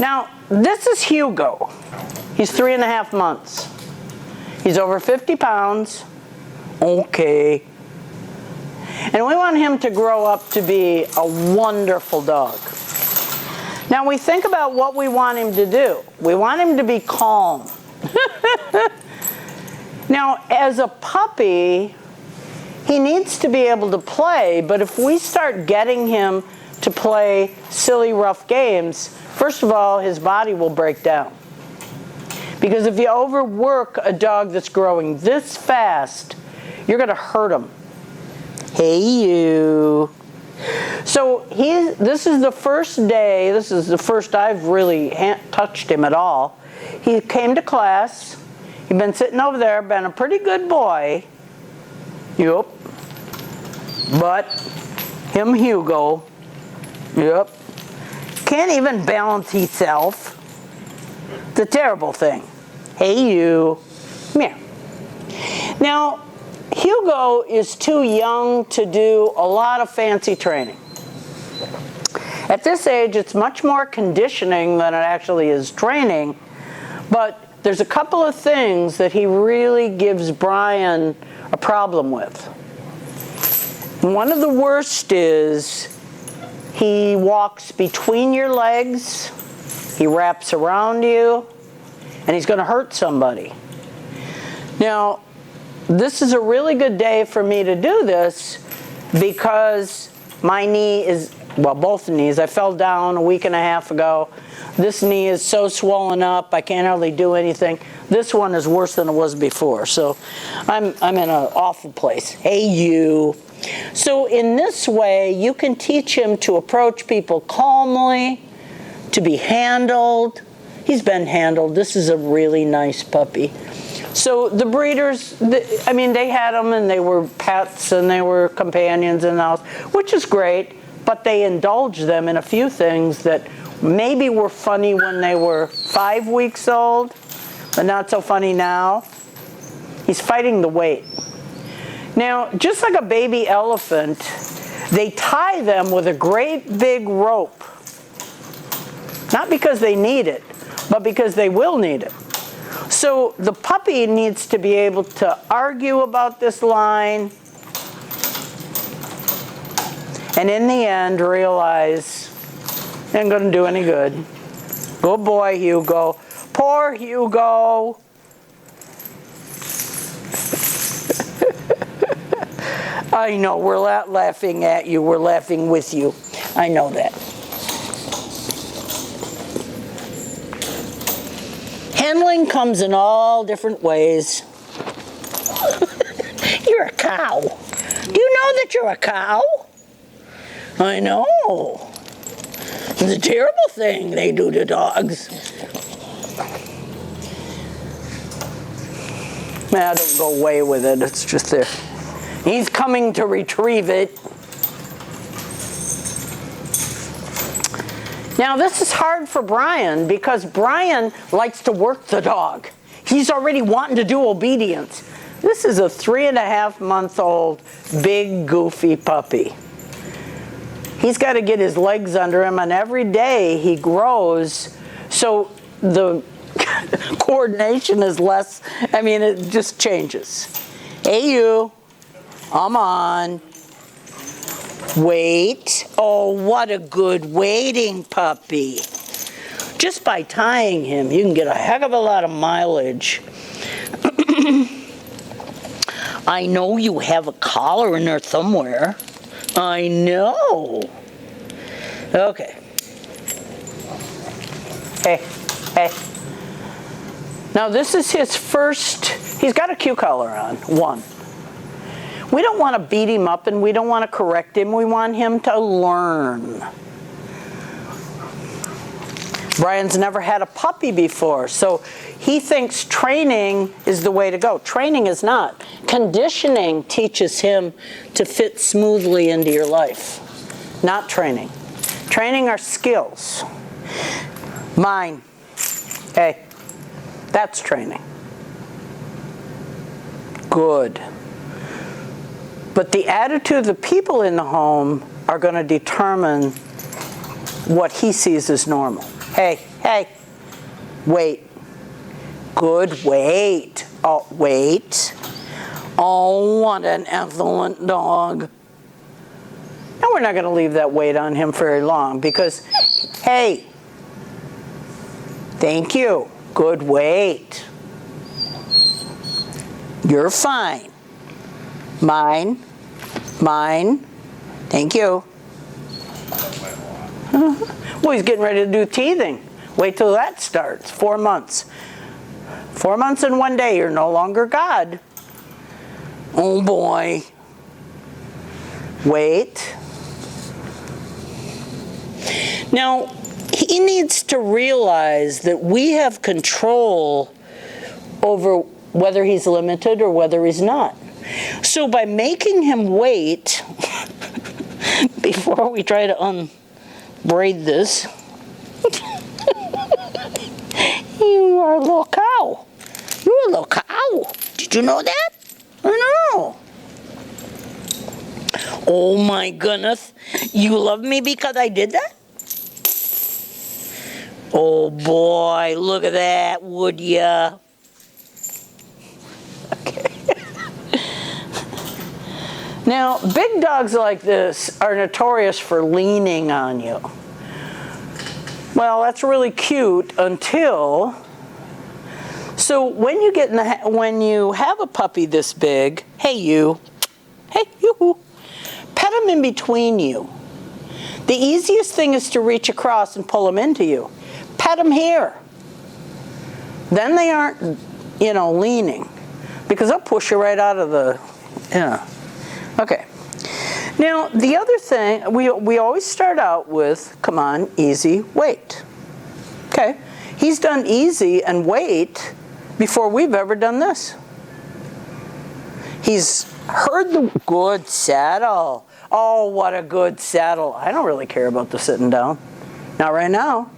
Now, this is Hugo. He's 3.5 months. He's over 50 pounds. Okay. And we want him to grow up to be a wonderful dog. Now, we think about what we want him to do. We want him to be calm. Now, as a puppy, he needs to be able to play, but if we start getting him to play silly, rough games, first of all, his body will break down. Because if you overwork a dog that's growing this fast, you're going to hurt him. Hey, you. So this is the first day, this is the first I've really touched him at all. He came to class. He'd been sitting over there, been a pretty good boy. Yep. But him, Hugo. Yep. Can't even balance himself. It's a terrible thing. Hey, you. Come here. Now, Hugo is too young to do a lot of fancy training. At this age, it's much more conditioning than it actually is training, but there's a couple of things that he really gives Brian a problem with. One of the worst is he walks between your legs, he wraps around you, and he's going to hurt somebody. Now, this is a really good day for me to do this because my knee is, well, both knees. I fell down a week and a half ago. This knee is so swollen up, I can't hardly do anything. This one is worse than it was before, so I'm in an awful place. Hey, you. So in this way, you can teach him to approach people calmly, to be handled. He's been handled. This is a really nice puppy. So the breeders, I mean, they had them and they were pets and they were companions in the house, which is great, but they indulged them in a few things that maybe were funny when they were 5 weeks old, but not so funny now. He's fighting the weight. Now, just like a baby elephant, they tie them with a great big rope. Not because they need it, but because they will need it. So the puppy needs to be able to argue about this line and in the end realize it ain't going to do any good. Good boy, Hugo. Poor Hugo. I know, we're not laughing at you, we're laughing with you. I know that. Handling comes in all different ways. You're a cow. Do you know that you're a cow? I know. It's a terrible thing they do to dogs. Nah, don't go away with it, it's just there. He's coming to retrieve it. Now this is hard for Brian because Brian likes to work the dog. He's already wanting to do obedience. This is a 3.5-month-old big goofy puppy. He's got to get his legs under him, and every day he grows, so the coordination is less. I mean, it just changes. Hey, you. Come on. Wait. Oh, what a good waiting puppy. Just by tying him, you can get a heck of a lot of mileage. I know you have a collar in there somewhere. I know. Okay. Hey. Now this is his first, he's got a cue collar on, one. We don't want to beat him up and we don't want to correct him. We want him to learn. Brian's never had a puppy before, so he thinks training is the way to go. Training is not. Conditioning teaches him to fit smoothly into your life, not training. Training are skills. Mine. Hey, that's training. Good. But the attitude of the people in the home are going to determine what he sees as normal. Hey, wait. Good, wait. Oh, wait. Oh, what an excellent dog. Now we're not going to leave that weight on him very long because, hey, thank you. Good, wait. You're fine. Mine. Thank you. Well, he's getting ready to do teething. Wait till that starts. 4 months. 4 months and 1 day, you're no longer God. Oh boy. Wait. Now, he needs to realize that we have control over whether he's limited or whether he's not. So by making him wait, before we try to unbraid this, you are a little cow. You're a little cow. Did you know that? I know. Oh my goodness. You love me because I did that? Oh boy, look at that, would ya? Okay. Now, big dogs like this are notorious for leaning on you. Well, that's really cute until... So when you get when you have a puppy this big, hey you, pet him in between you. The easiest thing is to reach across and pull him into you. Pet him here. Then they aren't, leaning, because they'll push you right out of the, Okay. Now, the other thing, we always start out with, come on, easy, wait. Okay. He's done easy and wait before we've ever done this. He's heard the good saddle. Oh, what a good saddle. I don't really care about the sitting down. Not right now.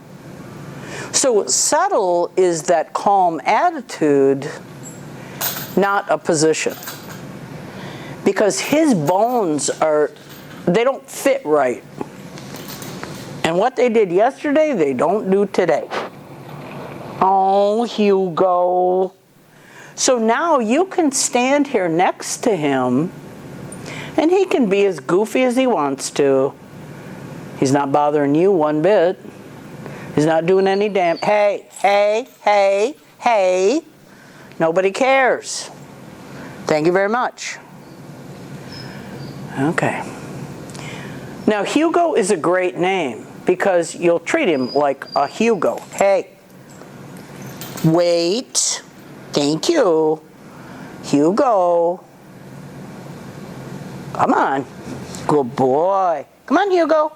So settle is that calm attitude, not a position. Because his bones they don't fit right. And what they did yesterday, they don't do today. Oh, Hugo. So now you can stand here next to him and he can be as goofy as he wants to. He's not bothering you one bit. He's not doing any damn... Hey. Nobody cares. Thank you very much. Okay. Now, Hugo is a great name because you'll treat him like a Hugo. Hey. Wait. Thank you. Hugo. Come on. Good boy. Come on, Hugo.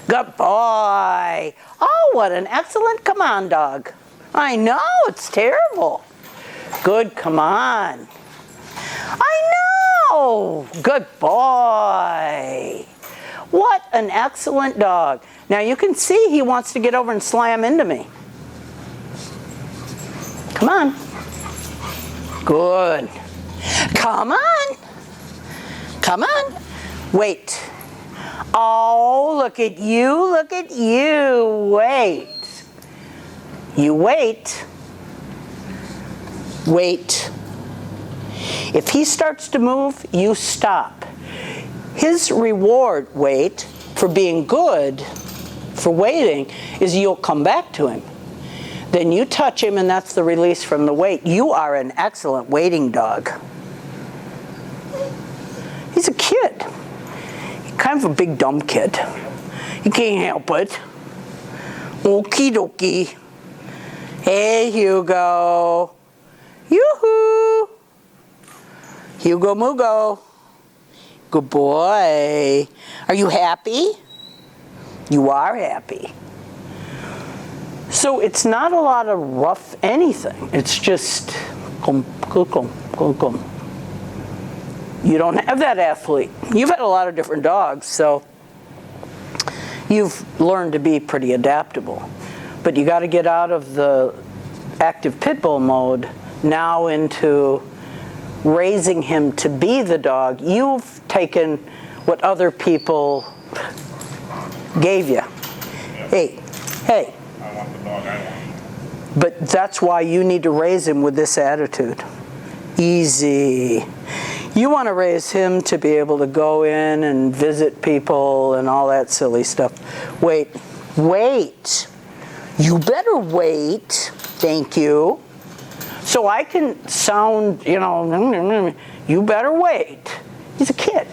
Good boy. Oh, what an excellent come on dog. I know, it's terrible. Good, come on. I know. Good boy. What an excellent dog. Now you can see he wants to get over and slam into me. Come on. Good. Come on. Come on. Wait. Oh, look at you. Look at you. Wait. You wait. Wait. If he starts to move, you stop. His reward, wait, for being good, for waiting, is you'll come back to him. Then you touch him and that's the release from the wait. You are an excellent waiting dog. He's a kid. He's kind of a big dumb kid. He can't help it. Okie dokie. Hey, Hugo. Yoo-hoo. Hugo Mugo. Good boy. Are you happy? You are happy. So it's not a lot of rough anything. It's just come, come, come, come. You don't have that athlete. You've had a lot of different dogs, so you've learned to be pretty adaptable. But you got to get out of the active pit bull mode now into raising him to be the dog. You've taken what other people gave you. Hey, hey. I want the dog I want. But that's why you need to raise him with this attitude. Easy. You want to raise him to be able to go in and visit people and all that silly stuff. Wait, wait. You better wait. Thank you. So I can sound, you better wait. He's a kid.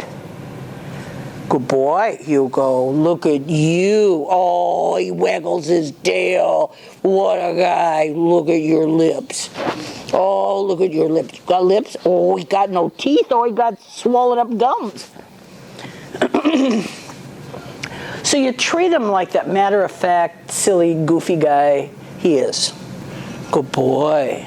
Good boy, Hugo. Look at you. Oh, he waggles his tail. What a guy. Look at your lips. Oh, look at your lips. You got lips? Oh, he got no teeth. Oh, he got swollen up gums. So you treat him like that matter-of-fact, silly, goofy guy he is. Good boy.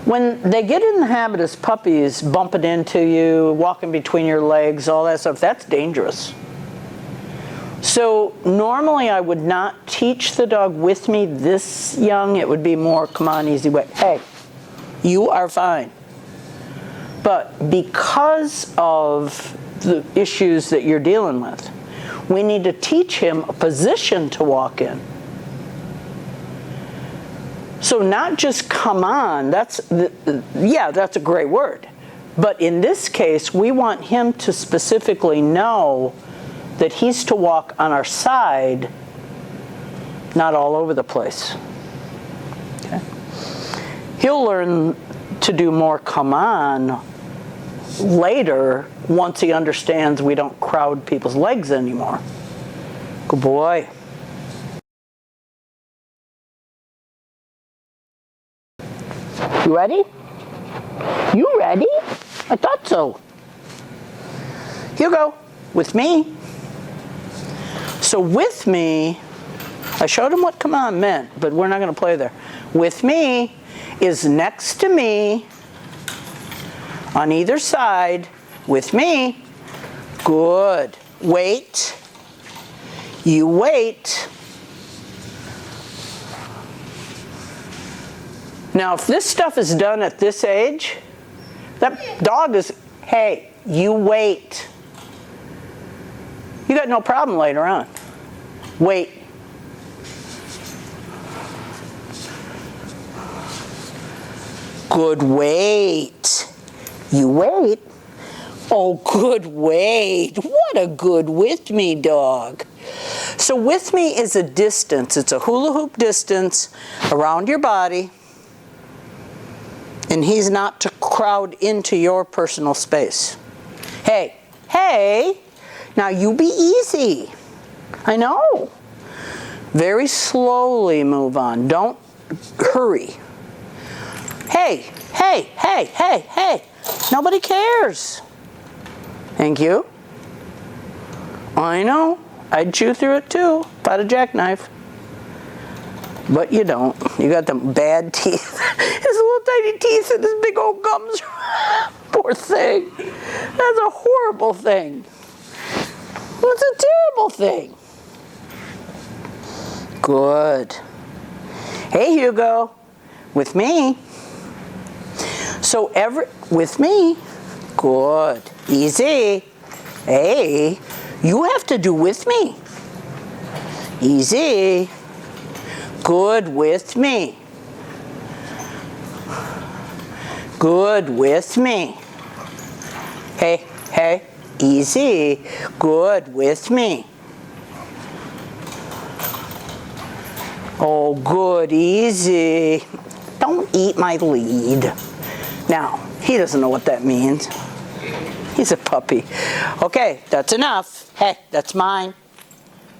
When they get in the habit as puppies, bumping into you, walking between your legs, all that stuff, that's dangerous. So normally I would not teach the dog with me this young. It would be more, come on, easy way. Hey, you are fine. But because of the issues that you're dealing with, we need to teach him a position to walk in. So not just come on, that's a great word. But in this case, we want him to specifically know that he's to walk on our side, not all over the place. Okay? He'll learn to do more come on later once he understands we don't crowd people's legs anymore. Good boy. You ready? You ready? I thought so. Hugo, with me. So with me, I showed him what come on meant, but we're not going to play there. With me is next to me, on either side, with me. Good. Wait. You wait. Now, if this stuff is done at this age, that dog is, hey, you wait. You got no problem later on. Wait. Good wait. You wait. Oh, good wait. What a good with me dog. So with me is a distance. It's a hula hoop distance around your body. And he's not to crowd into your personal space. Hey, hey, now you be easy. I know. Very slowly move on. Don't hurry. Hey, hey, hey, hey, hey. Nobody cares. Thank you. I know. I'd chew through it too if I had a jackknife. But you don't. You got them bad teeth. His little tiny teeth and his big old gums. Poor thing. That's a horrible thing. That's a terrible thing. Good. Hey, Hugo. With me. So with me. Good. Easy. Hey. You have to do with me. Easy. Good with me. Good with me. Hey, hey, easy. Good with me. Oh, good, easy. Don't eat my lead. Now, he doesn't know what that means. He's a puppy. Okay, that's enough. Hey, that's mine.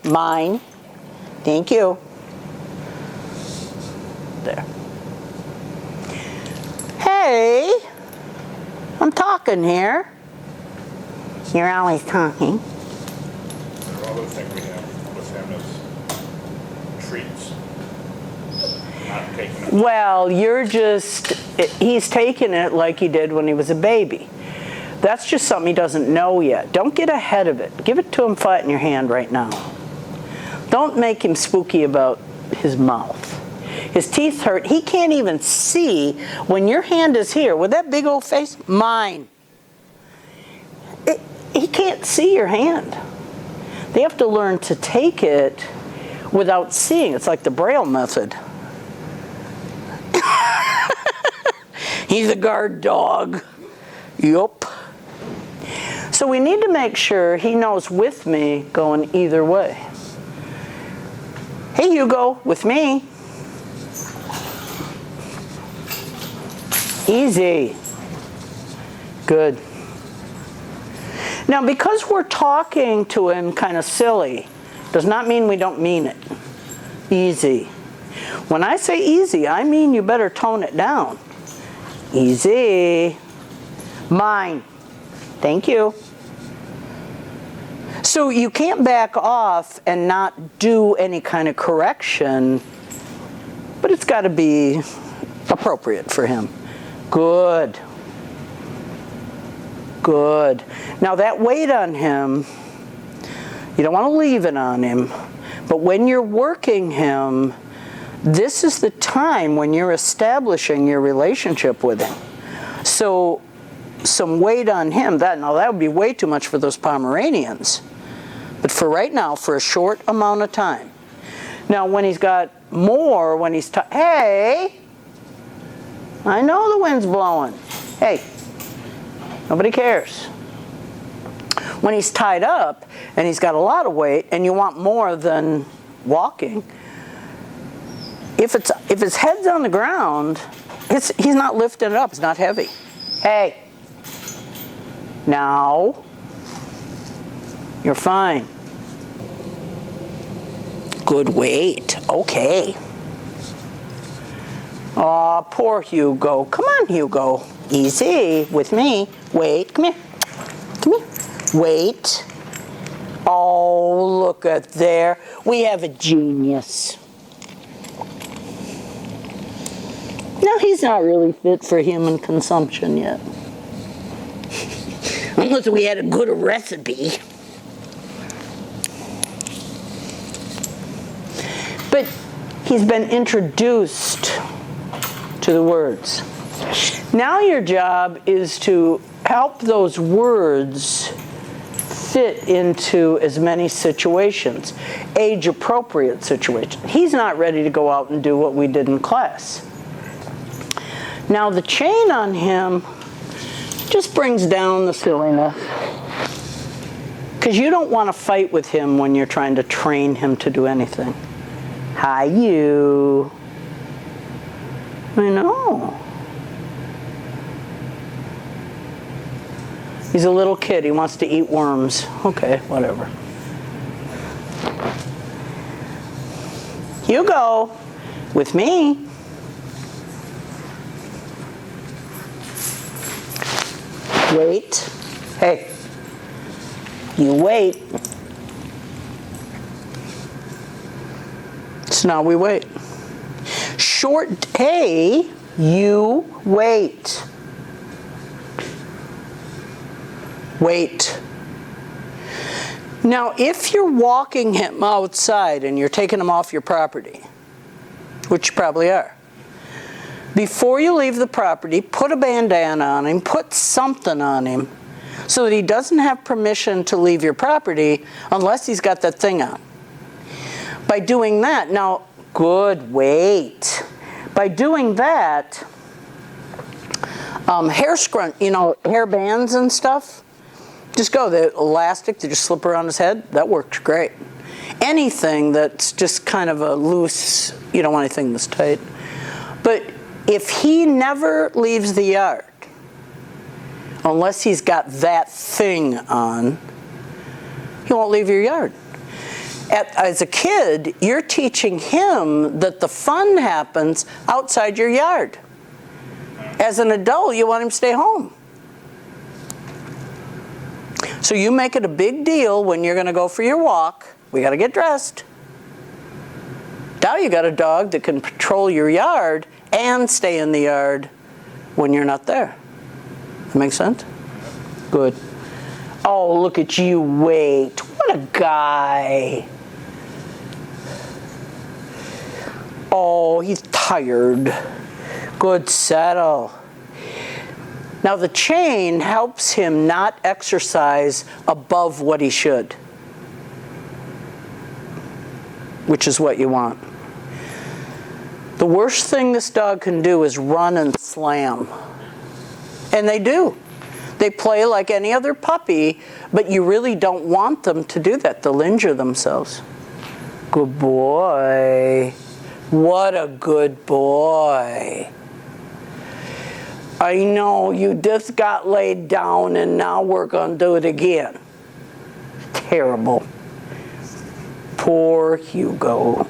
Mine. Thank you. There. Hey, I'm talking here. You're always talking. All those things we have, almost have as treats. not taking it? Well, he's taking it like he did when he was a baby. That's just something he doesn't know yet. Don't get ahead of it. Give it to him flat in your hand right now. Don't make him spooky about his mouth. His teeth hurt. He can't even see when your hand is here with that big old face. Mine. He can't see your hand. They have to learn to take it without seeing. It's like the Braille method. He's a guard dog. Yup. So we need to make sure he knows with me going either way. Hey, Hugo, with me. Easy. Good. Now, because we're talking to him kind of silly, does not mean we don't mean it. Easy. When I say easy, I mean you better tone it down. Easy. Mine. Thank you. So you can't back off and not do any kind of correction, but it's got to be appropriate for him. Good. Good. Now that weight on him, you don't want to leave it on him, but when you're working him, this is the time when you're establishing your relationship with him. So some weight on him, that would be way too much for those Pomeranians. But for right now, for a short amount of time. Now when he's got more, when he's hey, I know the wind's blowing. Hey, nobody cares. When he's tied up and he's got a lot of weight and you want more than walking, if his head's on the ground, he's not lifting it up. It's not heavy. Hey, now you're fine. Good weight. Okay. Aw, poor Hugo. Come on, Hugo. Easy with me. Wait. Come here. Come here. Wait. Oh, look at there. We have a genius. No, he's not really fit for human consumption yet. Unless we had a good recipe. But he's been introduced to the words. Now your job is to help those words fit into as many situations, age-appropriate situations. He's not ready to go out and do what we did in class. Now the chain on him just brings down the silliness. Because you don't want to fight with him when you're trying to train him to do anything. Hi, you. I know. He's a little kid. He wants to eat worms. Okay, whatever. Hugo, with me. Wait. Hey. You wait. So now we wait. Short, hey, you wait. Wait. Now, if you're walking him outside and you're taking him off your property, which you probably are, before you leave the property, put a bandana on him, put something on him, so that he doesn't have permission to leave your property unless he's got that thing on. By doing that, now, good, wait. By doing that, hair bands and stuff, just go, the elastic that just slip around his head, that works great. Anything that's just kind of a loose, you don't want anything that's tight. But if he never leaves the yard, unless he's got that thing on, he won't leave your yard. As a kid, you're teaching him that the fun happens outside your yard. As an adult, you want him to stay home. So you make it a big deal when you're going to go for your walk. We got to get dressed. Now you got a dog that can patrol your yard and stay in the yard when you're not there. That makes sense? Good. Oh, look at you, wait. What a guy. Oh, he's tired. Good, settle. Now the chain helps him not exercise above what he should, which is what you want. The worst thing this dog can do is run and slam. And they do. They play like any other puppy, but you really don't want them to do that. They'll injure themselves. Good boy. What a good boy. I know, you just got laid down and now we're going to do it again. Terrible. Poor Hugo.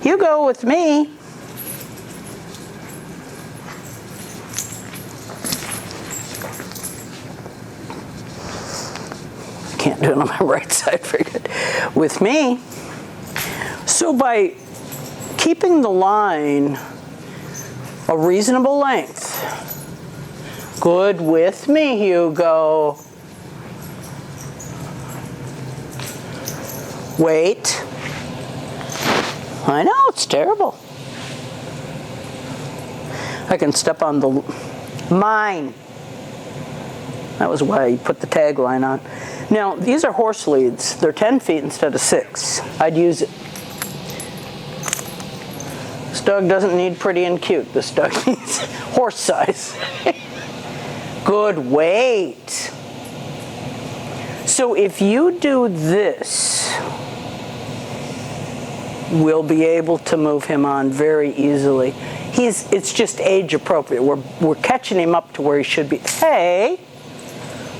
Hugo with me. Can't do it on my right side very good. With me. So by keeping the line a reasonable length. Good with me, Hugo. Wait. I know, it's terrible. I can step on the mine. That was why I put the tagline on. Now, these are horse leads. They're 10 feet instead of 6. I'd use it. This dog doesn't need pretty and cute. This dog needs horse size. Good, wait. So if you do this, we'll be able to move him on very easily. It's just age appropriate. We're catching him up to where he should be. Hey,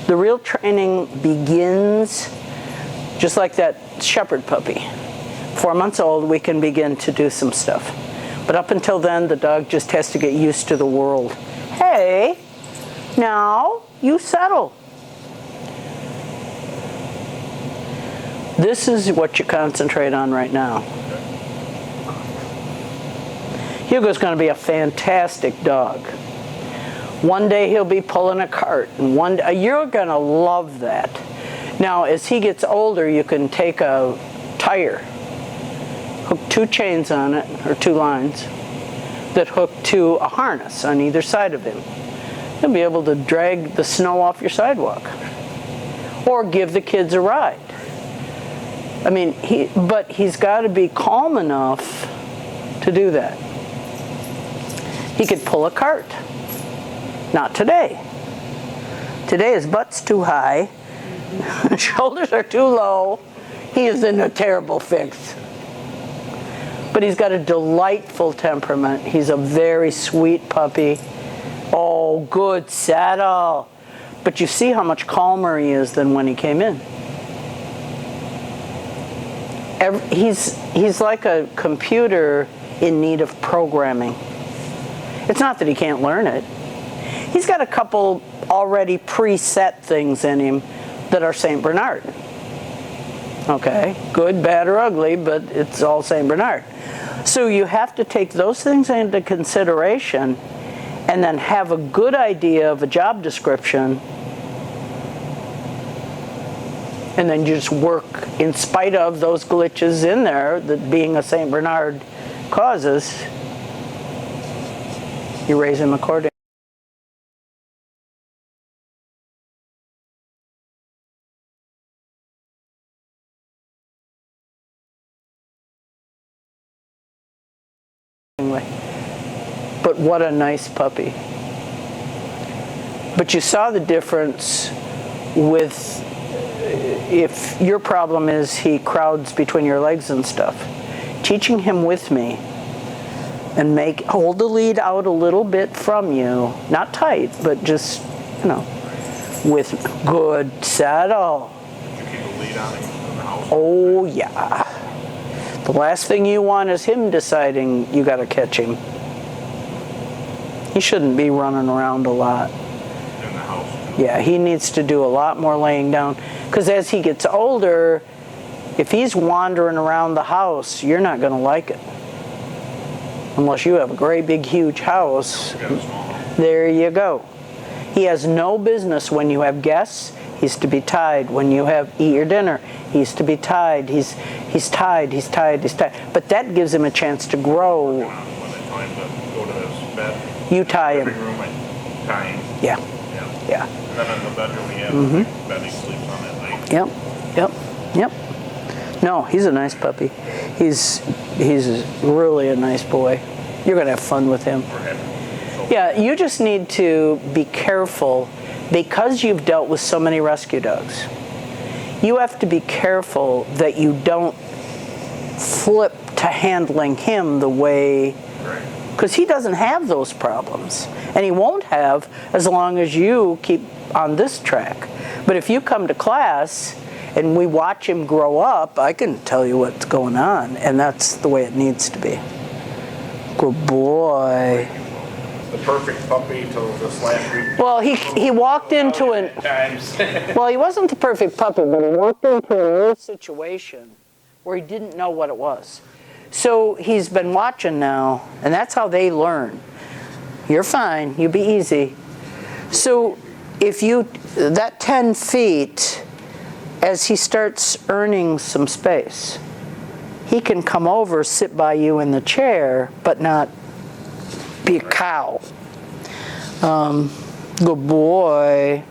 the real training begins just like that shepherd puppy. 4 months old, we can begin to do some stuff. But up until then, the dog just has to get used to the world. Hey, now you settle. This is what you concentrate on right now. Hugo's going to be a fantastic dog. One day he'll be pulling a cart, and one day, you're going to love that. Now, as he gets older, you can take a tire, hook 2 chains on it, or 2 lines, that hook to a harness on either side of him. He'll be able to drag the snow off your sidewalk, or give the kids a ride. I mean, but he's got to be calm enough to do that. He could pull a cart. Not today. Today his butt's too high, shoulders are too low. He is in a terrible fix. But he's got a delightful temperament. He's a very sweet puppy. Oh, good saddle. But you see how much calmer he is than when he came in. He's like a computer in need of programming. It's not that he can't learn it. He's got a couple already preset things in him that are St. Bernard. Okay, good, bad, or ugly, but it's all St. Bernard. So you have to take those things into consideration and then have a good idea of a job description, and then you just work in spite of those glitches in there that being a St. Bernard causes. You raise him accordingly. But what a nice puppy. But you saw the difference with, if your problem is he crowds between your legs and stuff, teaching him with me and hold the lead out a little bit from you, not tight, but just, with good saddle. You keep a lead on him in the house? Oh yeah. The last thing you want is him deciding you got to catch him. He shouldn't be running around a lot. In the house? Yeah, he needs to do a lot more laying down. Because as he gets older, If he's wandering around the house, you're not going to like it. Unless you have a great big huge house. Got a small house. There you go. He has no business when you have guests. He's to be tied. When you eat your dinner, he's to be tied. He's tied. But that gives him a chance to grow. When it's time to go to his bed. You tie Every him. room I tie him. Yeah, Yeah. yeah. And then in the bedroom we have a big bed he sleeps on at night. Yep. No, he's a nice puppy. He's really a nice boy. You're gonna have fun with him. We're happy. Yeah, you just need to be careful because you've dealt with so many rescue dogs. You have to be careful that you don't flip to handling him the way, Right. because he doesn't have those problems, and he won't have as long as you keep on this track. But if you come to class and we watch him grow up, I can tell you what's going on, and that's the way it needs to be. Good boy. The perfect puppy till this last week. Well, he walked into an Times. well, he wasn't the perfect puppy, but he walked into a new situation where he didn't know what it was. So he's been watching now, and that's how they learn. You're fine. You be easy. So if that 10 feet, as he starts earning some space, he can come over, sit by you in the chair, but not be a cow. Good boy.